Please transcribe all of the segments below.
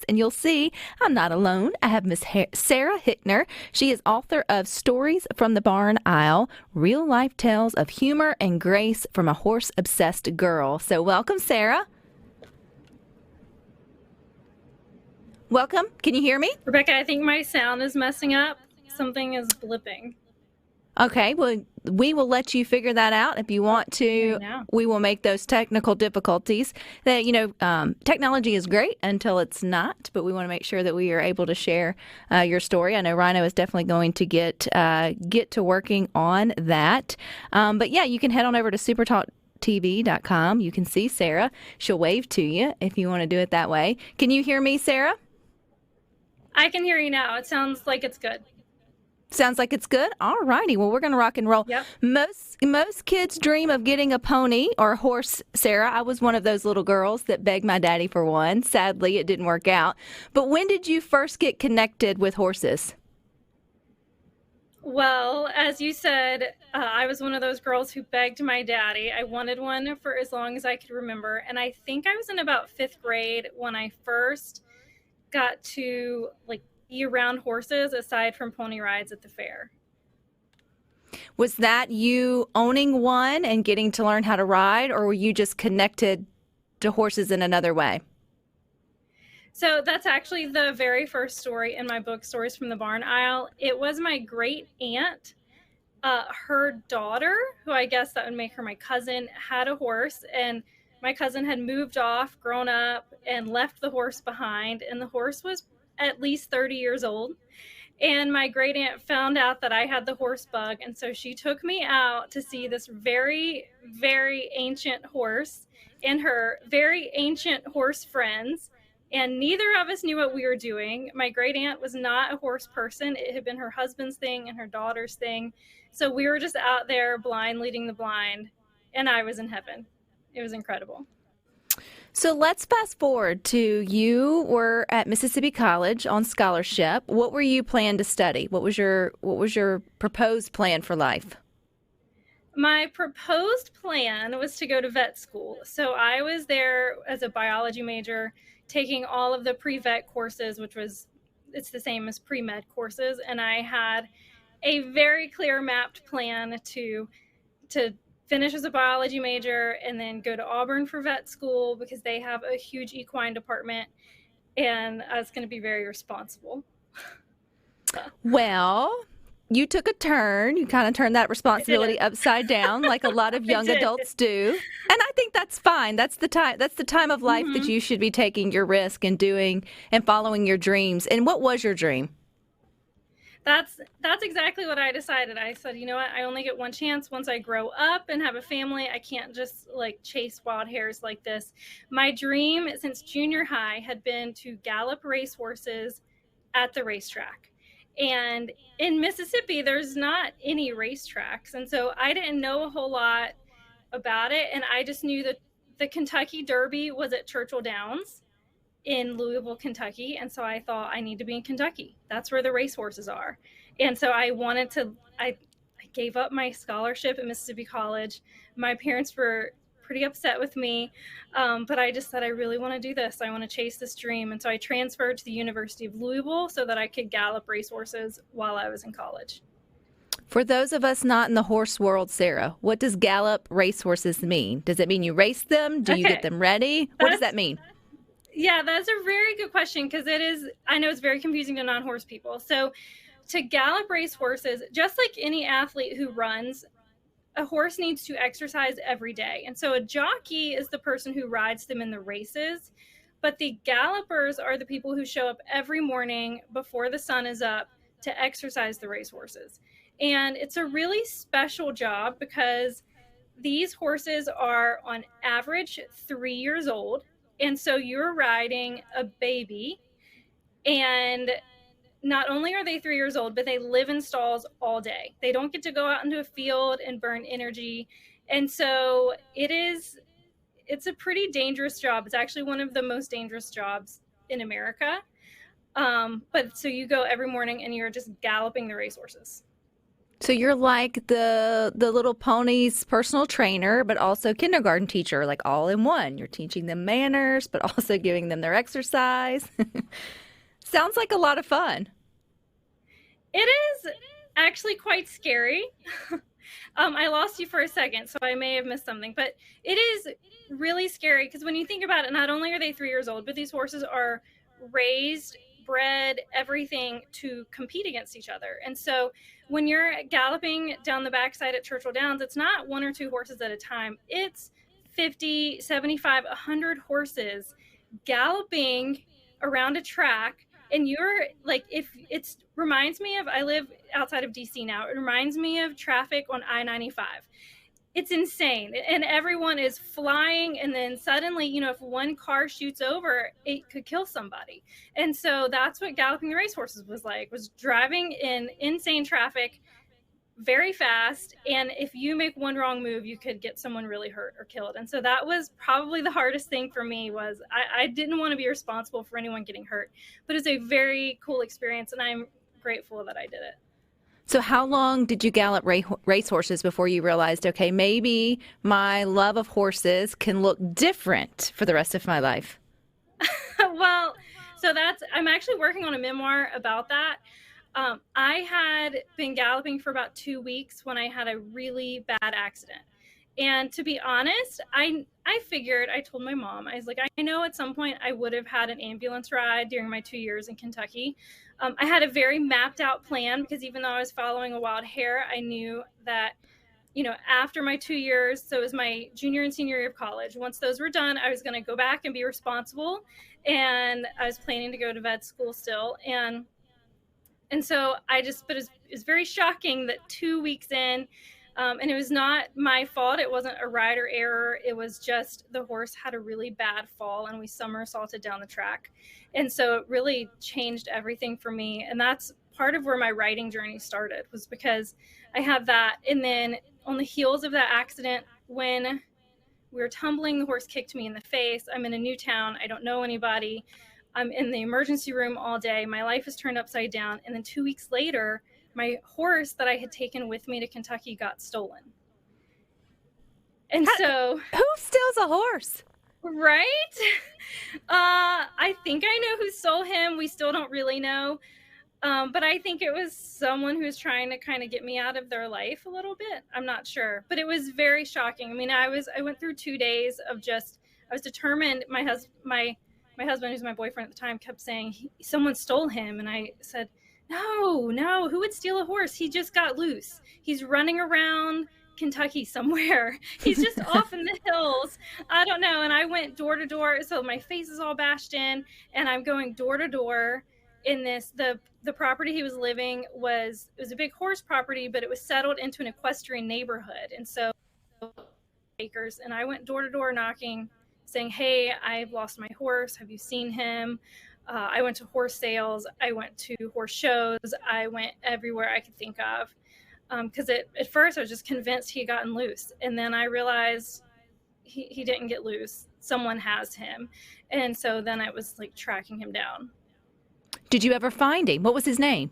and you'll see I'm not alone. I have Miss Sarah Hickner. She is author of Stories from the Barn Aisle, Real Life Tales of Humor and Grace from a Horse-Obsessed Girl. So welcome, Sarah. Welcome. Can you hear me? Rebecca, I think my sound is messing up. Something is blipping. Okay, well, we will let you figure that out if you want to. We will make those technical difficulties. That technology is great until it's not, but we want to make sure that we are able to share your story. I know Rhino is definitely going to get to working on that. But yeah, you can head on over to SuperTalkTV.com. You can see Sarah. She'll wave to you if you want to do it that way. Can you hear me, Sarah? I can hear you now. It sounds like it's good. Sounds like it's good. All righty. Well, we're going to rock and roll. Yep. Most kids dream of getting a pony or a horse, Sarah. I was one of those little girls that begged my daddy for one. Sadly, it didn't work out. But when did you first get connected with horses? Well, as you said, I was one of those girls who begged my daddy. I wanted one for as long as I could remember. And I think I was in about 5th grade when I first got to be around horses aside from pony rides at the fair. Was that you owning one and getting to learn how to ride, or were you just connected to horses in another way? So that's actually the very first story in my book, Stories from the Barn Aisle. It was my great aunt, her daughter, who I guess that would make her my cousin, had a horse, and my cousin had moved off, grown up, and left the horse behind, and the horse was at least 30 years old. And my great aunt found out that I had the horse bug, and so she took me out to see this very, very ancient horse and her very ancient horse friends, and neither of us knew what we were doing. My great aunt was not a horse person. It had been her husband's thing and her daughter's thing. So we were just out there blind leading the blind, and I was in heaven. It was incredible. So let's fast forward to you were at Mississippi College on scholarship. What were you planning to study? What was your proposed plan for life? My proposed plan was to go to vet school. So I was there as a biology major, taking all of the pre-vet courses, it's the same as pre-med courses. And I had a very clear mapped plan to finish as a biology major and then go to Auburn for vet school because they have a huge equine department, and I was going to be very responsible. Well, you took a turn. You kind of turned that responsibility upside down like a lot of young adults do. And I think that's fine. That's the time of life that you should be taking your risk and doing and following your dreams. And what was your dream? That's exactly what I decided. I said, you know what? I only get one chance. Once I grow up and have a family, I can't just chase wild hares like this. My dream since junior high had been to gallop racehorses at the racetrack. And in Mississippi, there's not any racetracks. And so I didn't know a whole lot about it. And I just knew that the Kentucky Derby was at Churchill Downs in Louisville, Kentucky. And so I thought, I need to be in Kentucky. That's where the racehorses are. And so I gave up my scholarship at Mississippi College. My parents were pretty upset with me, but I just said, I really want to do this. I want to chase this dream. And so I transferred to the University of Louisville so that I could gallop racehorses while I was in college. For those of us not in the horse world, Sarah, what does gallop racehorses mean? Does it mean you race them? Do you get them ready? What does that mean? Yeah, that's a very good question because I know it's very confusing to non-horse people. So to gallop racehorses, just like any athlete who runs, a horse needs to exercise every day. And so a jockey is the person who rides them in the races, but the gallopers are the people who show up every morning before the sun is up to exercise the racehorses. And it's a really special job because these horses are on average 3 years old. And so you're riding a baby, and not only are they 3 years old, but they live in stalls all day. They don't get to go out into a field and burn energy. And so it's a pretty dangerous job. It's actually one of the most dangerous jobs in America. But so you go every morning and you're just galloping the racehorses. So you're like the little pony's personal trainer, but also kindergarten teacher, like all in one. You're teaching them manners, but also giving them their exercise. Sounds like a lot of fun. It is actually quite scary. I lost you for a second, so I may have missed something, but it is really scary because when you think about it, not only are they 3 years old, but these horses are raised, bred, everything to compete against each other. And so when you're galloping down the backside at Churchill Downs, it's not one or two horses at a time. It's 50, 75, 100 horses galloping around a track. And you're like, if it's reminds me of, I live outside of DC now. It reminds me of traffic on I-95. It's insane. And everyone is flying. And then suddenly, if one car shoots over, it could kill somebody. And so that's what galloping the racehorses was driving in insane traffic very fast. And if you make one wrong move, you could get someone really hurt or killed. And so that was probably the hardest thing for me was I didn't want to be responsible for anyone getting hurt, but it's a very cool experience. And I'm grateful that I did it. So how long did you gallop racehorses before you realized, okay, maybe my love of horses can look different for the rest of my life? Well, so I'm actually working on a memoir about that. I had been galloping for about 2 weeks when I had a really bad accident. And to be honest, I figured, I told my mom, I was like, I know at some point I would have had an ambulance ride during my 2 years in Kentucky. I had a very mapped out plan because even though I was following a wild hare, I knew that, after my 2 years, so it was my junior and senior year of college. Once those were done, I was going to go back and be responsible. And I was planning to go to vet school still. And so but it was very shocking that 2 weeks in, and it was not my fault. It wasn't a rider error. It was just the horse had a really bad fall and we somersaulted down the track. And so it really changed everything for me. And that's part of where my riding journey started, was because I had that. And then on the heels of that accident, when we were tumbling, the horse kicked me in the face. I'm in a new town. I don't know anybody. I'm in the emergency room all day. My life is turned upside down. And then 2 weeks later, my horse that I had taken with me to Kentucky got stolen. And so... Who steals a horse? Right? I think I know who stole him. We still don't really know. But I think it was someone who was trying to kind of get me out of their life a little bit. I'm not sure. But it was very shocking. I mean, I went through 2 days of I was determined. My husband, who's my boyfriend at the time, kept saying, someone stole him. And I said, no, who would steal a horse? He just got loose. He's running around Kentucky somewhere. He's just off in the hills. I don't know. And I went door to door. So my face is all bashed in and I'm going door to door in the property he was living was a big horse property, but it was settled into an equestrian neighborhood. And so acres. And I went door to door knocking, saying, hey, I've lost my horse. Have you seen him? I went to horse sales. I went to horse shows. I went everywhere I could think of. Because at first I was just convinced he had gotten loose. And then I realized he didn't get loose. Someone has him. And so then I was like tracking him down. Did you ever find him? What was his name?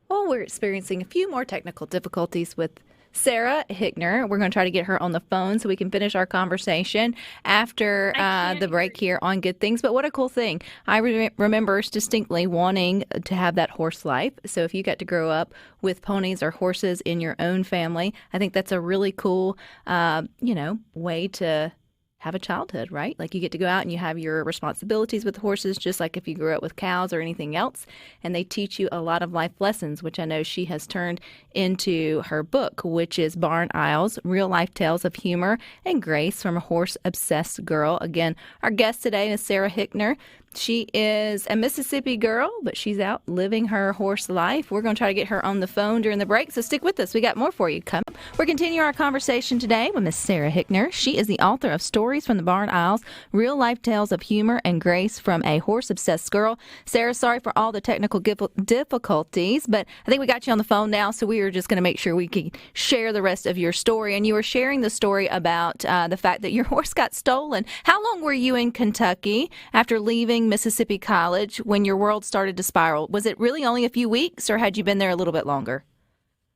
Well, we're experiencing a few more technical difficulties with Sarah Hickner. We're going to try to get her on the phone so we can finish our conversation after the break here on Good Things. But what a cool thing. I remember distinctly wanting to have that horse life. So if you got to grow up with ponies or horses in your own family, I think that's a really cool, way to have a childhood, right? Like you get to go out and you have your responsibilities with horses, just like if you grew up with cows or anything else. And they teach you a lot of life lessons, which I know she has turned into her book, which is Barn Isles, Real Life Tales of Humor and Grace from a Horse-Obsessed Girl. Again, our guest today is Sarah Hickner. She is a Mississippi girl, but she's out living her horse life. We're going to try to get her on the phone during the break, so stick with us. We got more for you coming up. We're continuing our conversation today with Miss Sarah Hickner. She is the author of Stories from the Barn Isles, Real Life Tales of Humor and Grace from a Horse-Obsessed Girl. Sarah, sorry for all the technical difficulties, but I think we got you on the phone now, so we were just going to make sure we could share the rest of your story. And you were sharing the story about the fact that your horse got stolen. How long were you in Kentucky after leaving leaving Mississippi College when your world started to spiral? Was it really only a few weeks, or had you been there a little bit longer?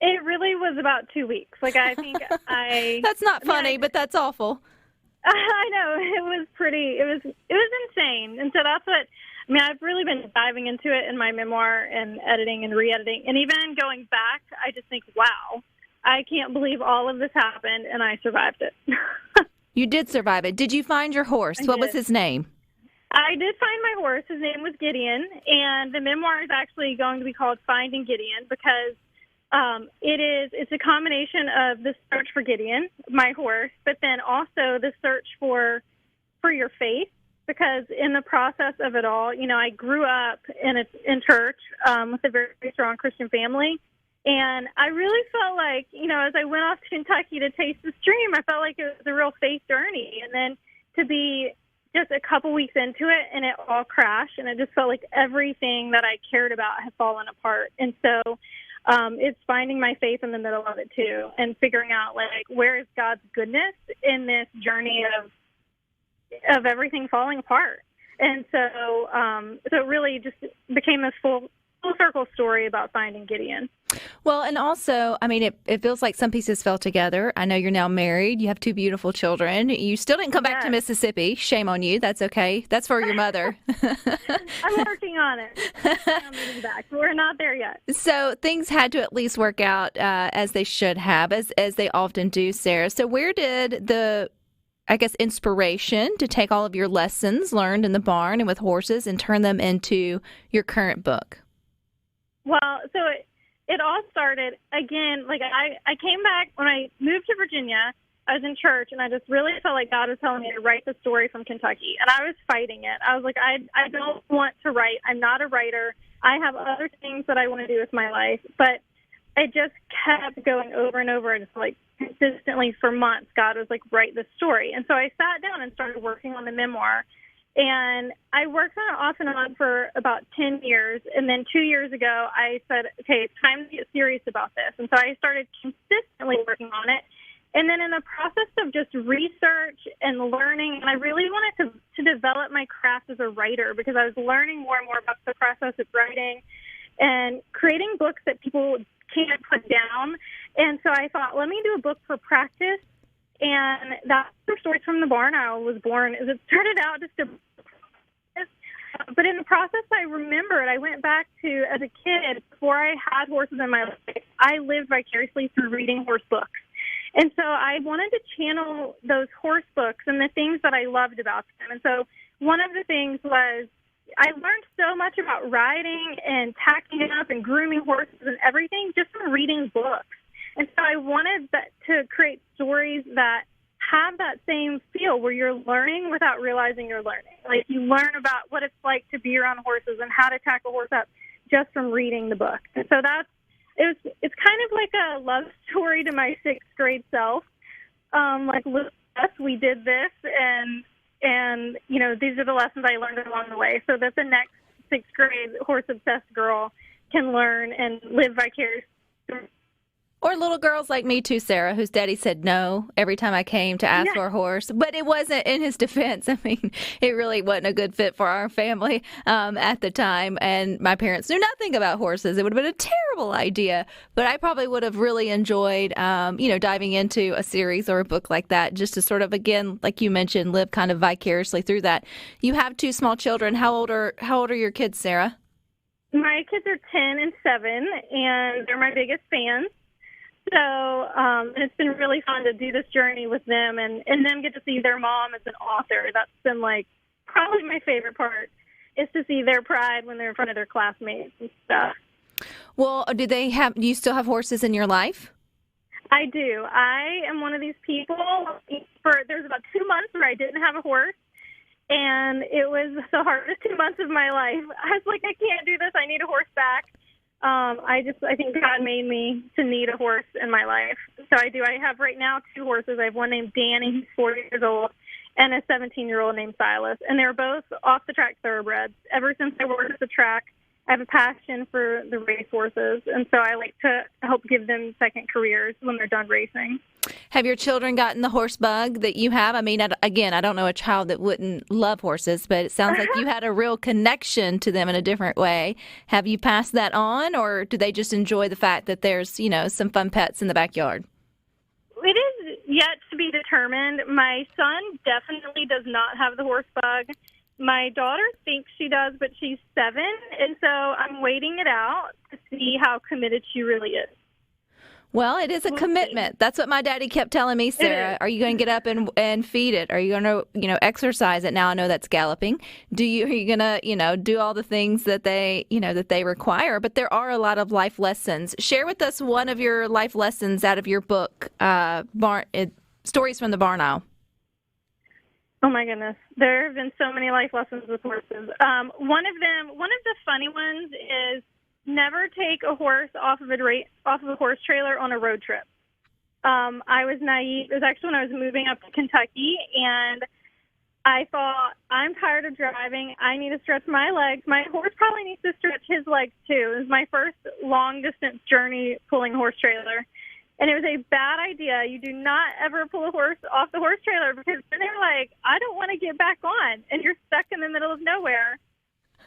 It really was about 2 weeks. Like, I think That's not funny, but that's awful. I know. It was insane. And so that's what, I've really been diving into it in my memoir and editing and re-editing. And even going back, I just think, wow, I can't believe all of this happened and I survived it. You did survive it. Did you find your horse? What was his name? I did find my horse. His name was Gideon. And the memoir is actually going to be called Finding Gideon because it's a combination of the search for Gideon, my horse, but then also the search for your faith, because in the process of it all, I grew up in church with a very, very strong Christian family, and I really felt like, as I went off to Kentucky to taste the stream, I felt like it was a real faith journey, and then to be just a couple weeks into it and it all crashed, and it just felt like everything that I cared about had fallen apart, and so it's finding my faith in the middle of it too, and figuring out where is God's goodness in this journey of everything falling apart. And so it really just became this full circle story about finding Gideon. Well, and also, it feels like some pieces fell together. I know you're now married. You have 2 beautiful children. You still didn't come back to Mississippi. Shame on you. That's okay. That's for your mother. I'm working on it. I'm moving back. We're not there yet. So things had to at least work out as they should have, as they often do, Sarah. So where did the inspiration to take all of your lessons learned in the barn and with horses and turn them into your current book? Well, so it all started, again, I came back when I moved to Virginia. I was in church, and I just really felt like God was telling me to write the story from Kentucky, and I was fighting it. I was like, I don't want to write. I'm not a writer. I have other things that I want to do with my life, but it just kept going over and over, and it's consistently for months, God was write this story. And so I sat down and started working on the memoir. And I worked on it off and on for about 10 years. And then 2 years ago, I said, okay, it's time to get serious about this. And so I started consistently working on it. And then in the process of just research and learning, and I really wanted to develop my craft as a writer, because I was learning more and more about the process of writing and creating books that people can't put down. And so I thought, let me do a book for practice. And that's where Stories from the Barn Owl was born. Is it started out just a but in the process, I remembered I went back to, as a kid, before I had horses in my life, I lived vicariously through reading horse books. And so I wanted to channel those horse books and the things that I loved about them. And so one of the things was I learned so much about riding and tacking up and grooming horses and everything just from reading books. And so I wanted to create stories that have that same feel where you're learning without realizing you're learning. You learn about what it's like to be around horses and how to tack a horse up just from reading the book. And so it's kind of like a love story to my 6th grade self. Look, we did this, and these are the lessons I learned along the way, so that the next 6th grade horse-obsessed girl can learn and live vicariously. Or little girls like me too, Sarah, whose daddy said no every time I came to ask for a horse. But it wasn't, in his defense, it really wasn't a good fit for our family at the time. And my parents knew nothing about horses. It would have been a terrible idea. But I probably would have really enjoyed, diving into a series or a book like that, just to sort of, again, like you mentioned, live kind of vicariously through that. You have 2 small children. How old are your kids, Sarah? My kids are 10 and 7, and they're my biggest fans. So it's been really fun to do this journey with them and them get to see their mom as an author. That's been probably my favorite part, is to see their pride when they're in front of their classmates and stuff. Well, do you still have horses in your life? I do. I am one of these people. There's about 2 months where I didn't have a horse, and it was the hardest 2 months of my life. I was like, I can't do this. I need a horse back. I think God made me to need a horse in my life. So I do. I have right now 2 horses. I have one named Danny, who's 4 years old, and a 17-year-old named Silas. And they're both off-the-track thoroughbreds. Ever since I worked at the track, I have a passion for the race horses, and so I like to help give them second careers when they're done racing. Have your children gotten the horse bug that you have? I mean, again, I don't know a child that wouldn't love horses, but it sounds like you had a real connection to them in a different way. Have you passed that on, or do they just enjoy the fact that there's, some fun pets in the backyard? It is yet to be determined. My son definitely does not have the horse bug. My daughter thinks she does, but she's 7, and so I'm waiting it out to see how committed she really is. Well, it is a commitment. That's what my daddy kept telling me, Sarah. Are you going to get up and feed it? Are you going to, exercise it? Now I know that's galloping. Are you going to, do all the things that they require? But there are a lot of life lessons. Share with us one of your life lessons out of your book, Stories from the Barn Aisle. Oh my goodness. There have been so many life lessons with horses. One of the funny ones is never take a horse off of a horse trailer on a road trip. I was naive. It was actually when I was moving up to Kentucky, and I thought, I'm tired of driving. I need to stretch my legs. My horse probably needs to stretch his legs too. It was my first long distance journey pulling a horse trailer. And it was a bad idea. You do not ever pull a horse off the horse trailer, because then they're like, I don't want to get back on. And you're stuck in the middle of nowhere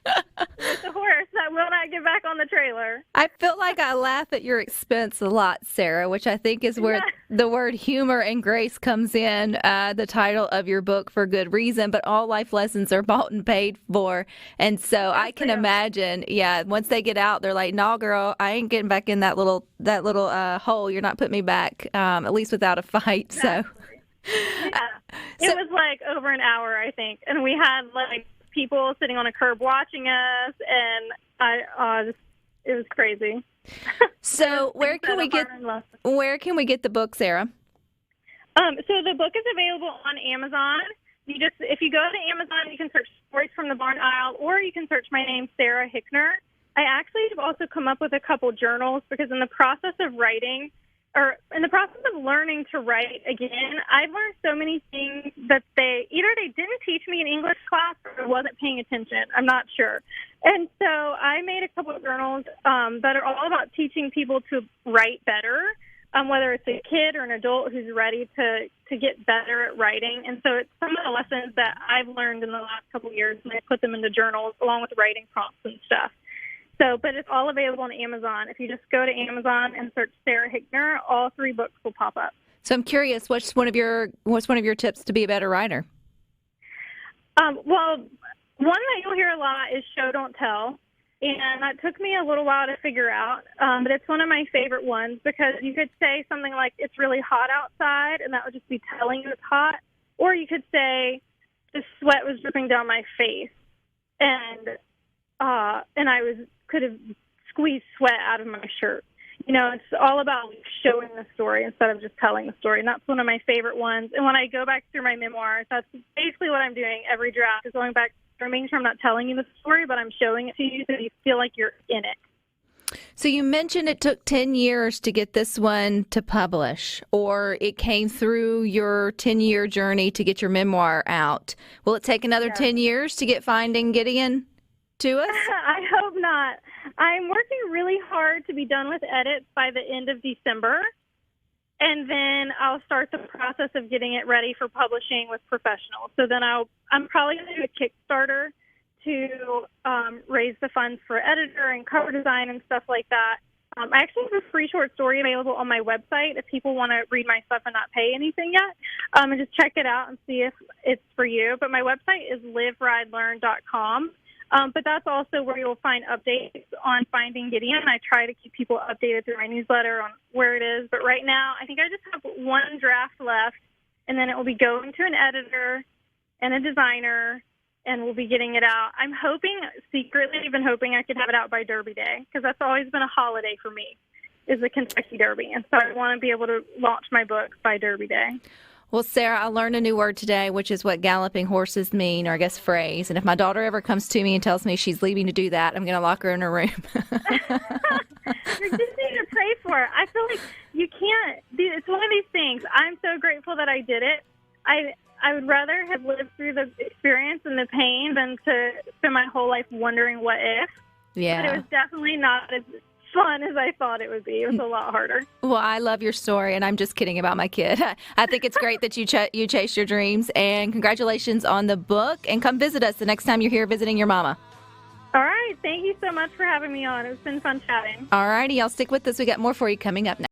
with a horse that will not get back on the trailer. I feel like I laugh at your expense a lot, Sarah, which I think is where the word humor and grace comes in, the title of your book, for good reason. But all life lessons are bought and paid for. And so I can imagine, once they get out, they're like, nah, girl, I ain't getting back in that little hole. You're not putting me back, at least without a fight. Exactly. It was like over an hour, I think. And we had people sitting on a curb watching us, and it was crazy. So where can we get the book, Sarah? So the book is available on Amazon. If you go to Amazon, you can search Stories from the Barn Aisle, or you can search my name, Sarah Hickner. I actually have also come up with a couple journals, because in the process of writing, or in the process of learning to write again, I've learned so many things that they didn't teach me in English class, or I wasn't paying attention. I'm not sure. And so I made a couple of journals that are all about teaching people to write better, whether it's a kid or an adult who's ready to get better at writing. And so it's some of the lessons that I've learned in the last couple of years, and I put them into journals along with writing prompts and stuff. But it's all available on Amazon. If you just go to Amazon and search Sarah Hickner, all 3 books will pop up. So I'm curious, what's one of your tips to be a better writer? Well, one that you'll hear a lot is show, don't tell. And that took me a little while to figure out. But it's one of my favorite ones, because you could say something like, it's really hot outside, and that would just be telling you it's hot. Or you could say, the sweat was dripping down my face, and I could have squeezed sweat out of my shirt. It's all about showing the story instead of just telling the story. And that's one of my favorite ones. And when I go back through my memoirs, that's basically what I'm doing every draft, is going back through, making sure I'm not telling you the story, but I'm showing it to you so you feel like you're in it. So you mentioned it took 10 years to get this one to publish, or it came through your 10-year journey to get your memoir out. Will it take another 10 years to get Finding Gideon to us? I hope not. I'm working really hard to be done with edits by the end of December, and then I'll start the process of getting it ready for publishing with professionals. So then I'm probably going to do a Kickstarter to raise the funds for editor and cover design and stuff like that. I actually have a free short story available on my website if people want to read my stuff and not pay anything yet, and just check it out and see if it's for you. But my website is liveridelearn.com. But that's also where you'll find updates on Finding Gideon. I try to keep people updated through my newsletter on where it is. But right now, I think I just have 1 draft left, and then it will be going to an editor and a designer, and we'll be getting it out. I'm secretly hoping I could have it out by Derby Day, because that's always been a holiday for me, is the Kentucky Derby. And so I want to be able to launch my book by Derby Day. Well, Sarah, I learned a new word today, which is what galloping horses mean, or I guess phrase. And if my daughter ever comes to me and tells me she's leaving to do that, I'm going to lock her in her room. You just need to pray for it. I feel like you can't. It's one of these things. I'm so grateful that I did it. I would rather have lived through the experience and the pain than to spend my whole life wondering what if. Yeah. But it was definitely not as fun as I thought it would be. It was a lot harder. Well, I love your story, and I'm just kidding about my kid. I think it's great that you chase your dreams, and congratulations on the book. And come visit us the next time you're here visiting your mama. All right. Thank you so much for having me on. It's been fun chatting. All righty. Y'all stick with us. We got more for you coming up next.